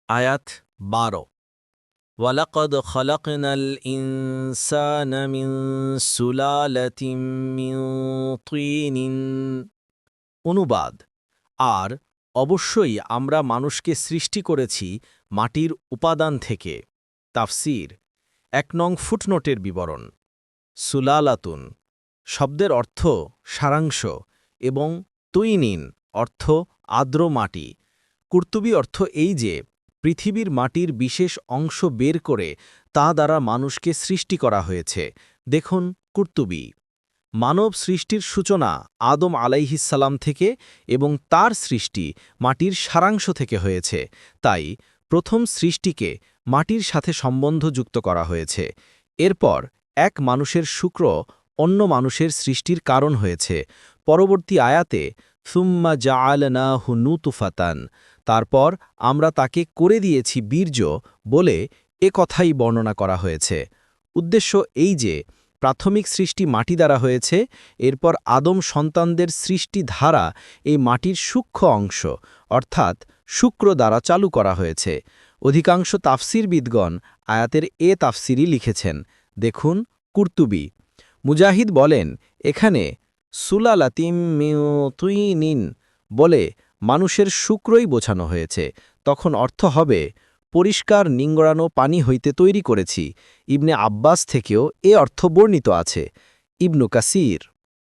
আয়াত ১২ ওয়ালাকাদ খলাকনাল ইনসানা মিন সুলালাতিন মিন তিনিন। অনুবাদ, আর অবশ্যই আমরা মানুষকে সৃষ্টি করেছি মাটির উপাদান থেকে। তাফসীর ১ নং ফুটনোটের বিবরণ। সুলালাতুন শব্দের অর্থ সারাংশ এবং তুইনিন অর্থ আর্দ্র মাটি। কুর্তুবী অর্থ এই যে পৃথিবীর মাটির বিশেষ অংশ বের করে তা দ্বারা মানুষকে সৃষ্টি করা হয়েছে। দেখুন কুর্তুবী। মানব সৃষ্টির সূচনা আদম আলাইহিসসালাম থেকে এবং তার সৃষ্টি মাটির সারাংশ থেকে হয়েছে। তাই প্রথম সৃষ্টিকে মাটির সাথে সম্বন্ধযুক্ত করা হয়েছে। এরপর এক মানুষের শুক্র অন্য মানুষের সৃষ্টির কারণ হয়েছে। পরবর্তী আয়াতে সুম্মা জাআলনাহু নুতফাতান, তারপর আমরা তাকে করে দিয়েছি বীর্য বলে এ কথাই বর্ণনা করা হয়েছে। উদ্দেশ্য এই যে প্রাথমিক সৃষ্টি মাটি দ্বারা হয়েছে, এরপর আদম সন্তানদের সৃষ্টি ধারা এই মাটির সূক্ষ্ম অংশ অর্থাৎ শুক্র দ্বারা চালু করা হয়েছে। অধিকাংশ তাফসিরবিদগণ আয়াতের এ তাফসিরই লিখেছেন। দেখুন কুর্তুবী। মুজাহিদ বলেন, এখানে সুলালাতিম মিন তিনিন বলে মানুষের শুক্রই বোঝানো হয়েছে। তখন অর্থ হবে পরিষ্কার নিংড়ানো পানি হইতে তৈরি করেছি। ইবনে আব্বাস থেকেও এ অর্থ বর্ণিত আছে। ইবনু কাসির।